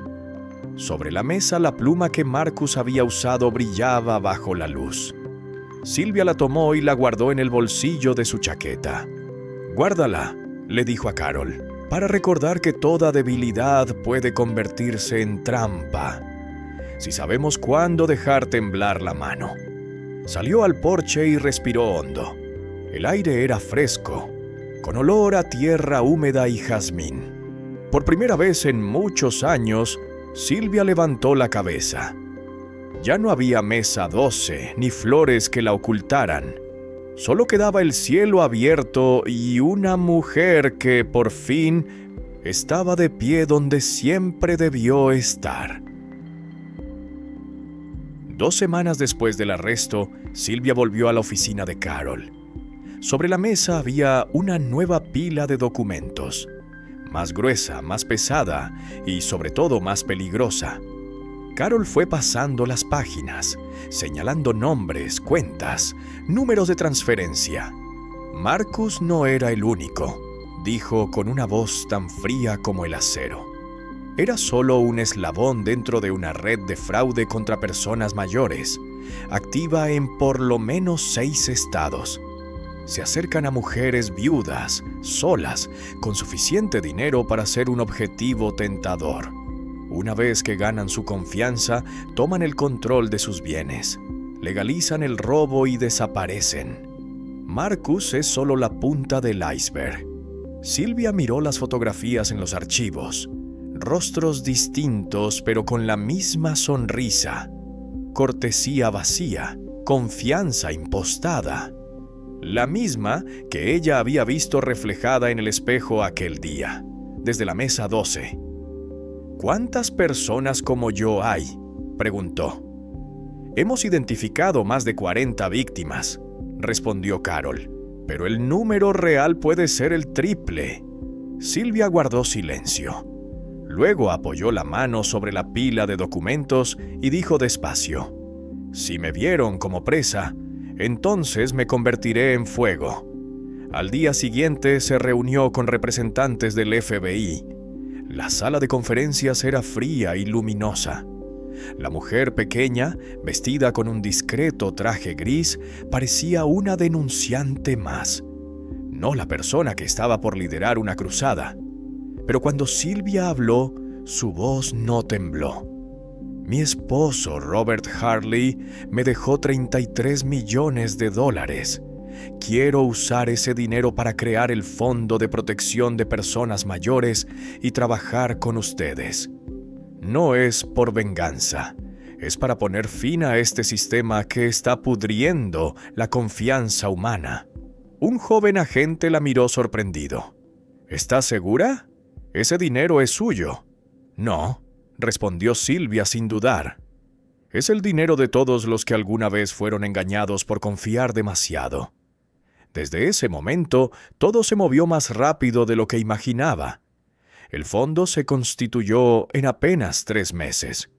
Sobre la mesa, la pluma que Marcus había usado brillaba bajo la luz. Silvia la tomó y la guardó en el bolsillo de su chaqueta. «Guárdala», le dijo a Carol, «para recordar que toda debilidad puede convertirse en trampa, si sabemos cuándo dejar temblar la mano». Salió al porche y respiró hondo. El aire era fresco, con olor a tierra húmeda y jazmín. Por primera vez en muchos años, Silvia levantó la cabeza. Ya no había mesa 12 ni flores que la ocultaran. Solo quedaba el cielo abierto y una mujer que, por fin, estaba de pie donde siempre debió estar. 2 semanas después del arresto, Silvia volvió a la oficina de Carol. Sobre la mesa había una nueva pila de documentos, más gruesa, más pesada y, sobre todo, más peligrosa. Carol fue pasando las páginas, señalando nombres, cuentas, números de transferencia. «Marcus no era el único», dijo con una voz tan fría como el acero. Era solo un eslabón dentro de una red de fraude contra personas mayores, activa en por lo menos 6 estados. Se acercan a mujeres viudas, solas, con suficiente dinero para ser un objetivo tentador. Una vez que ganan su confianza, toman el control de sus bienes, legalizan el robo y desaparecen. Marcus es solo la punta del iceberg. Silvia miró las fotografías en los archivos. Rostros distintos, pero con la misma sonrisa. Cortesía vacía, confianza impostada. La misma que ella había visto reflejada en el espejo aquel día, desde la mesa 12. «¿Cuántas personas como yo hay?», preguntó. «Hemos identificado más de 40 víctimas», respondió Carol, «pero el número real puede ser el triple». Silvia guardó silencio. Luego apoyó la mano sobre la pila de documentos y dijo despacio: «Si me vieron como presa, entonces me convertiré en fuego». Al día siguiente se reunió con representantes del FBI. La sala de conferencias era fría y luminosa. La mujer pequeña, vestida con un discreto traje gris, parecía una denunciante más, no la persona que estaba por liderar una cruzada. Pero cuando Silvia habló, su voz no tembló. «Mi esposo, Robert Harley, me dejó $33 millones. Quiero usar ese dinero para crear el Fondo de Protección de Personas Mayores y trabajar con ustedes. No es por venganza, es para poner fin a este sistema que está pudriendo la confianza humana. Un joven agente la miró sorprendido. ¿Estás segura? Ese dinero es suyo. No, respondió Silvia sin dudar. Es el dinero de todos los que alguna vez fueron engañados por confiar demasiado. Desde ese momento, todo se movió más rápido de lo que imaginaba. El fondo se constituyó en apenas 3 meses.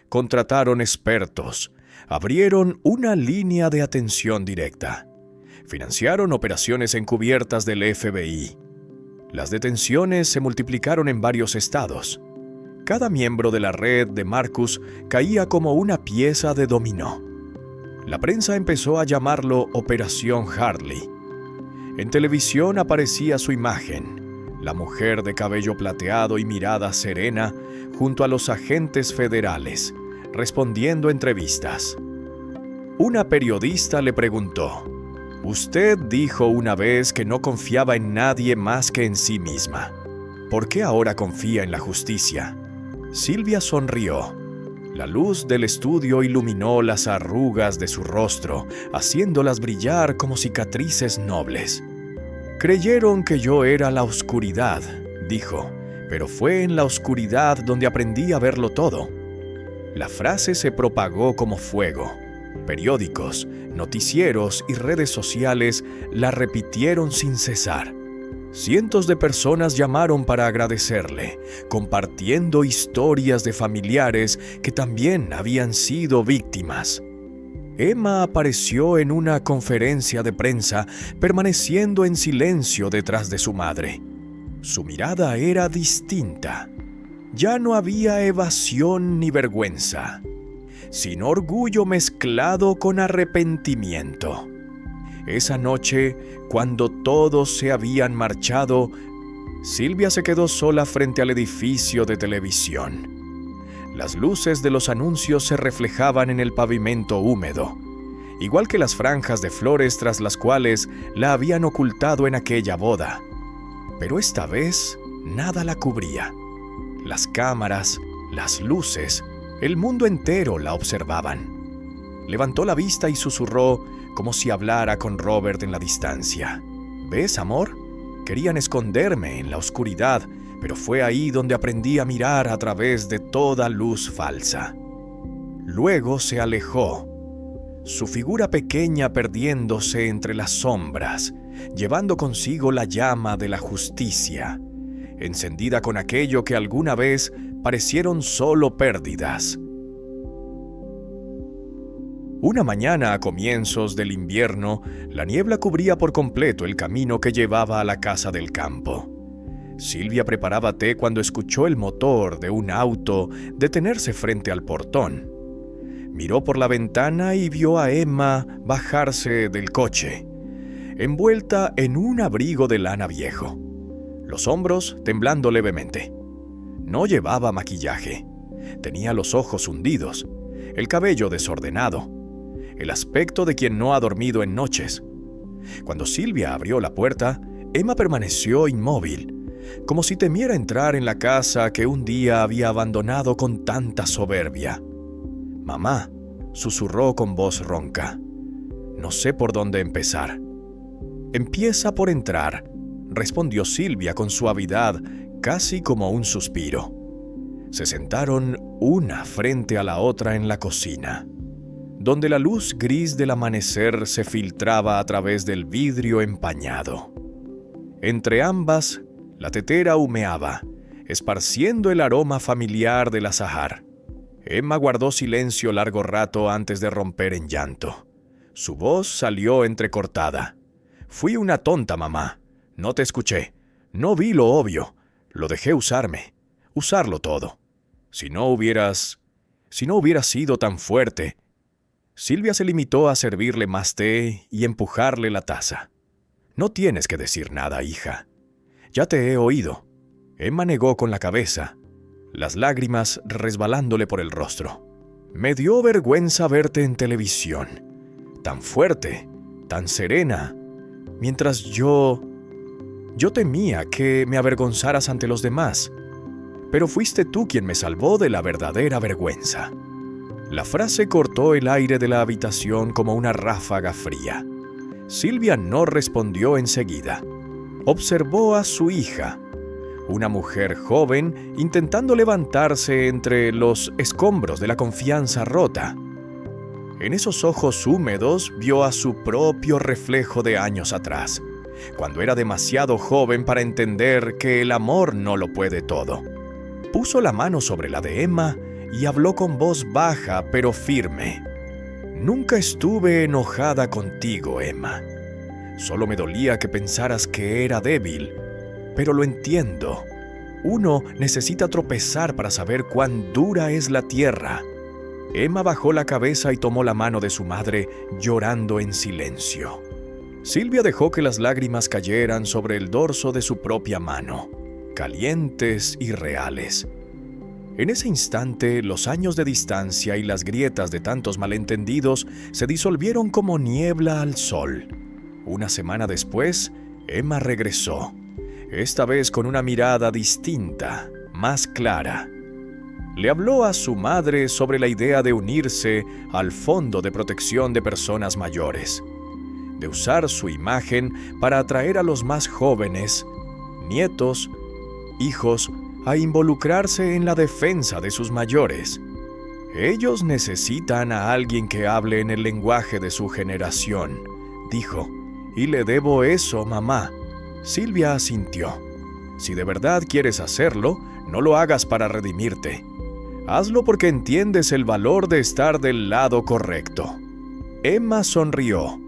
Contrataron expertos, abrieron una línea de atención directa, financiaron operaciones encubiertas del FBI. Las detenciones se multiplicaron en varios estados. Cada miembro de la red de Marcus caía como una pieza de dominó. La prensa empezó a llamarlo Operación Hartley. En televisión aparecía su imagen, la mujer de cabello plateado y mirada serena, junto a los agentes federales, respondiendo entrevistas. Una periodista le preguntó: «Usted dijo una vez que no confiaba en nadie más que en sí misma. ¿Por qué ahora confía en la justicia?» Silvia sonrió. La luz del estudio iluminó las arrugas de su rostro, haciéndolas brillar como cicatrices nobles. «Creyeron que yo era la oscuridad», dijo, «pero fue en la oscuridad donde aprendí a verlo todo». La frase se propagó como fuego. Periódicos, noticieros y redes sociales la repitieron sin cesar. Cientos de personas llamaron para agradecerle, compartiendo historias de familiares que también habían sido víctimas. Emma apareció en una conferencia de prensa, permaneciendo en silencio detrás de su madre. Su mirada era distinta. Ya no había evasión ni vergüenza, sino orgullo mezclado con arrepentimiento. Esa noche, cuando todos se habían marchado, Silvia se quedó sola frente al edificio de televisión. Las luces de los anuncios se reflejaban en el pavimento húmedo, igual que las franjas de flores tras las cuales la habían ocultado en aquella boda. Pero esta vez nada la cubría. Las cámaras, las luces, el mundo entero la observaban. Levantó la vista y susurró como si hablara con Robert en la distancia. «¿Ves, amor? Querían esconderme en la oscuridad, pero fue ahí donde aprendí a mirar a través de toda luz falsa». Luego se alejó, su figura pequeña perdiéndose entre las sombras, llevando consigo la llama de la justicia, encendida con aquello que alguna vez parecieron solo pérdidas. Una mañana a comienzos del invierno, la niebla cubría por completo el camino que llevaba a la casa del campo. Silvia preparaba té cuando escuchó el motor de un auto detenerse frente al portón. Miró por la ventana y vio a Emma bajarse del coche, envuelta en un abrigo de lana viejo, los hombros temblando levemente. No llevaba maquillaje, tenía los ojos hundidos, el cabello desordenado, el aspecto de quien no ha dormido en noches. Cuando Silvia abrió la puerta, Emma permaneció inmóvil, como si temiera entrar en la casa que un día había abandonado con tanta soberbia. «Mamá», susurró con voz ronca, «no sé por dónde empezar». «Empieza por entrar», respondió Silvia con suavidad, casi como un suspiro. Se sentaron una frente a la otra en la cocina, donde la luz gris del amanecer se filtraba a través del vidrio empañado. Entre ambas, la tetera humeaba, esparciendo el aroma familiar del azahar. Emma guardó silencio largo rato antes de romper en llanto. Su voz salió entrecortada. «Fui una tonta, mamá. No te escuché. No vi lo obvio. Lo dejé usarlo todo. Si no hubieras sido tan fuerte». Silvia se limitó a servirle más té y empujarle la taza. «No tienes que decir nada, hija. Ya te he oído». Emma negó con la cabeza, las lágrimas resbalándole por el rostro. «Me dio vergüenza verte en televisión. Tan fuerte. tan serena, mientras yo temía que me avergonzaras ante los demás, pero fuiste tú quien me salvó de la verdadera vergüenza. La frase cortó el aire de la habitación como una ráfaga fría. Silvia no respondió enseguida. Observó a su hija, una mujer joven intentando levantarse entre los escombros de la confianza rota. En esos ojos húmedos vio a su propio reflejo de años atrás, cuando era demasiado joven para entender que el amor no lo puede todo. Puso la mano sobre la de Emma y habló con voz baja pero firme. Nunca estuve enojada contigo, Emma. Solo me dolía que pensaras que era débil, pero lo entiendo. Uno necesita tropezar para saber cuán dura es la tierra. Emma bajó la cabeza y tomó la mano de su madre, llorando en silencio. Silvia dejó que las lágrimas cayeran sobre el dorso de su propia mano, calientes y reales. En ese instante, los años de distancia y las grietas de tantos malentendidos se disolvieron como niebla al sol. Una semana después, Emma regresó, esta vez con una mirada distinta, más clara. Le habló a su madre sobre la idea de unirse al Fondo de Protección de Personas Mayores, de usar su imagen para atraer a los más jóvenes, nietos, hijos, a involucrarse en la defensa de sus mayores. Ellos necesitan a alguien que hable en el lenguaje de su generación, dijo, y le debo eso, mamá. Silvia asintió. Si de verdad quieres hacerlo, no lo hagas para redimirte. Hazlo porque entiendes el valor de estar del lado correcto. Emma sonrió,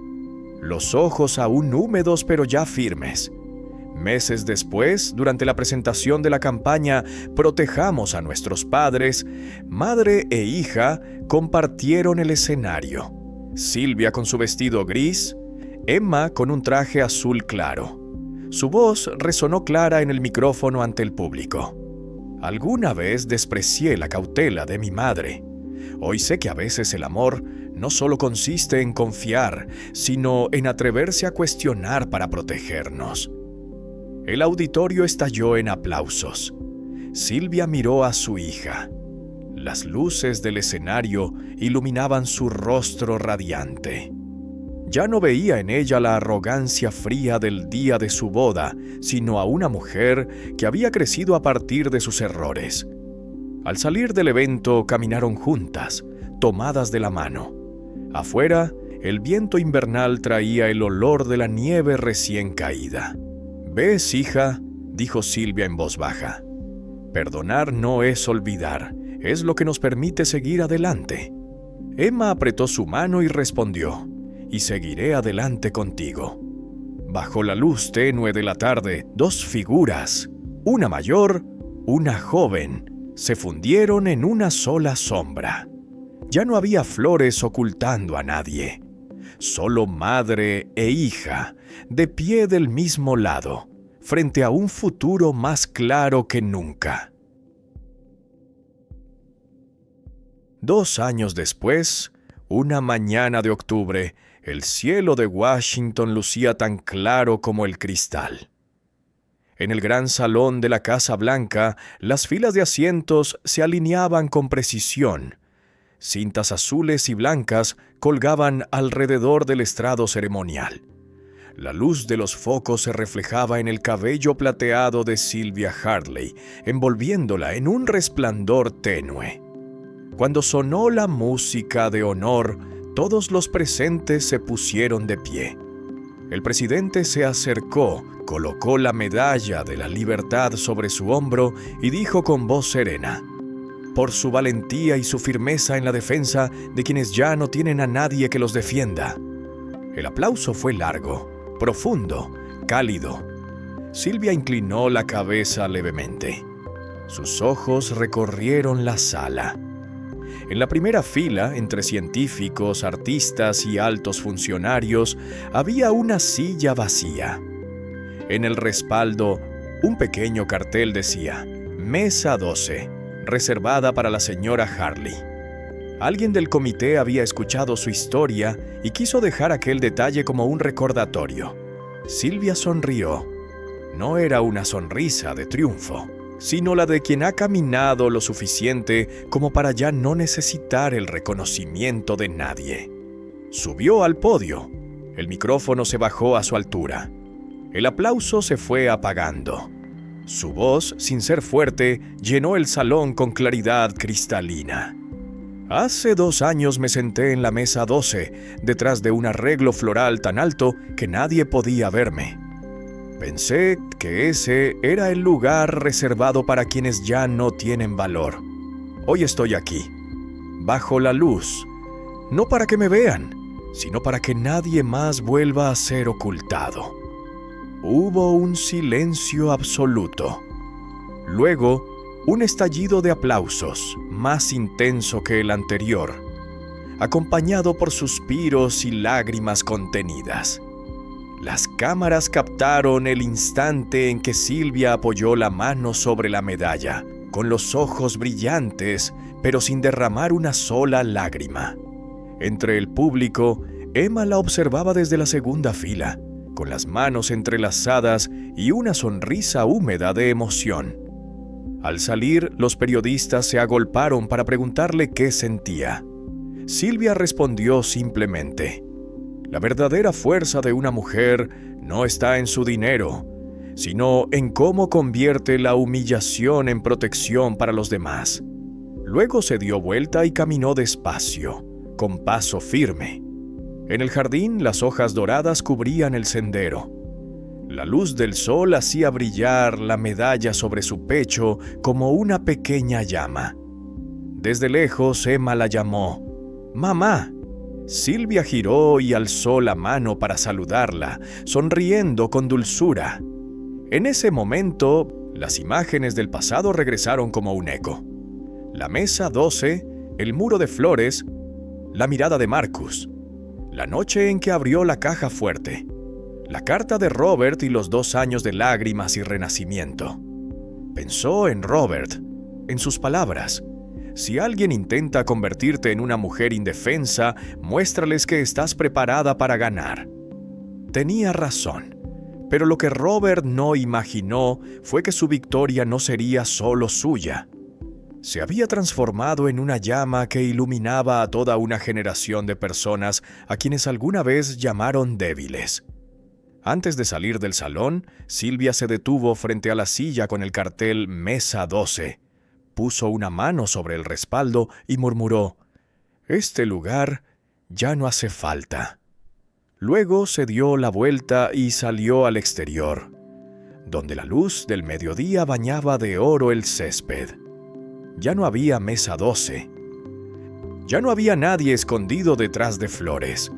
los ojos aún húmedos pero ya firmes. Meses después, durante la presentación de la campaña Protejamos a nuestros padres, madre e hija compartieron el escenario. Silvia con su vestido gris, Emma con un traje azul claro. Su voz resonó clara en el micrófono ante el público. Alguna vez desprecié la cautela de mi madre. Hoy sé que a veces el amor no solo consiste en confiar, sino en atreverse a cuestionar para protegernos. El auditorio estalló en aplausos. Silvia miró a su hija. Las luces del escenario iluminaban su rostro radiante. Ya no veía en ella la arrogancia fría del día de su boda, sino a una mujer que había crecido a partir de sus errores. Al salir del evento caminaron juntas, tomadas de la mano. Afuera, el viento invernal traía el olor de la nieve recién caída. «¿Ves, hija?», dijo Silvia en voz baja. «Perdonar no es olvidar, es lo que nos permite seguir adelante». Emma apretó su mano y respondió, «Y seguiré adelante contigo». Bajo la luz tenue de la tarde, dos figuras, una mayor, una joven, se fundieron en una sola sombra. Ya no había flores ocultando a nadie. Solo madre e hija, de pie del mismo lado, frente a un futuro más claro que nunca. 2 años después, una mañana de octubre, el cielo de Washington lucía tan claro como el cristal. En el gran salón de la Casa Blanca, las filas de asientos se alineaban con precisión. Cintas azules y blancas colgaban alrededor del estrado ceremonial. La luz de los focos se reflejaba en el cabello plateado de Sylvia Hartley, envolviéndola en un resplandor tenue. Cuando sonó la música de honor, todos los presentes se pusieron de pie. El presidente se acercó, colocó la medalla de la libertad sobre su hombro y dijo con voz serena: «Por su valentía y su firmeza en la defensa de quienes ya no tienen a nadie que los defienda». El aplauso fue largo, profundo, cálido. Silvia inclinó la cabeza levemente. Sus ojos recorrieron la sala. En la primera fila, entre científicos, artistas y altos funcionarios, había una silla vacía. En el respaldo, un pequeño cartel decía: «Mesa 12, reservada para la señora Hartley». Alguien del comité había escuchado su historia y quiso dejar aquel detalle como un recordatorio. Silvia sonrió. No era una sonrisa de triunfo, sino la de quien ha caminado lo suficiente como para ya no necesitar el reconocimiento de nadie. Subió al podio. El micrófono se bajó a su altura. El aplauso se fue apagando. Su voz, sin ser fuerte, llenó el salón con claridad cristalina. Hace 2 años me senté en la mesa 12, detrás de un arreglo floral tan alto que nadie podía verme. Pensé que ese era el lugar reservado para quienes ya no tienen valor. Hoy estoy aquí, bajo la luz, no para que me vean, sino para que nadie más vuelva a ser ocultado. Hubo un silencio absoluto. Luego, un estallido de aplausos, más intenso que el anterior, acompañado por suspiros y lágrimas contenidas. Las cámaras captaron el instante en que Silvia apoyó la mano sobre la medalla, con los ojos brillantes, pero sin derramar una sola lágrima. Entre el público, Emma la observaba desde la segunda fila, con las manos entrelazadas y una sonrisa húmeda de emoción. Al salir, los periodistas se agolparon para preguntarle qué sentía. Silvia respondió simplemente: la verdadera fuerza de una mujer no está en su dinero, sino en cómo convierte la humillación en protección para los demás. Luego se dio vuelta y caminó despacio, con paso firme. En el jardín, las hojas doradas cubrían el sendero. La luz del sol hacía brillar la medalla sobre su pecho como una pequeña llama. Desde lejos, Emma la llamó: «¡Mamá!». Silvia giró y alzó la mano para saludarla, sonriendo con dulzura. En ese momento, las imágenes del pasado regresaron como un eco. La mesa 12, el muro de flores, la mirada de Marcus, la noche en que abrió la caja fuerte, la carta de Robert y los 2 años de lágrimas y renacimiento. Pensó en Robert, en sus palabras: si alguien intenta convertirte en una mujer indefensa, muéstrales que estás preparada para ganar. Tenía razón, pero lo que Robert no imaginó fue que su victoria no sería solo suya. Se había transformado en una llama que iluminaba a toda una generación de personas a quienes alguna vez llamaron débiles. Antes de salir del salón, Silvia se detuvo frente a la silla con el cartel Mesa 12. Puso una mano sobre el respaldo y murmuró: «Este lugar ya no hace falta». Luego se dio la vuelta y salió al exterior, donde la luz del mediodía bañaba de oro el césped. Ya no había Mesa 12. Ya no había nadie escondido detrás de flores.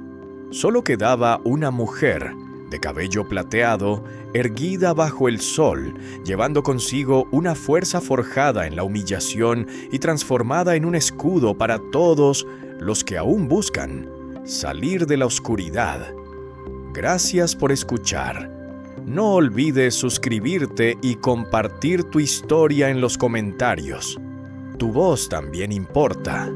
Solo quedaba una mujer de cabello plateado, erguida bajo el sol, llevando consigo una fuerza forjada en la humillación y transformada en un escudo para todos los que aún buscan salir de la oscuridad. Gracias por escuchar. No olvides suscribirte y compartir tu historia en los comentarios. Tu voz también importa.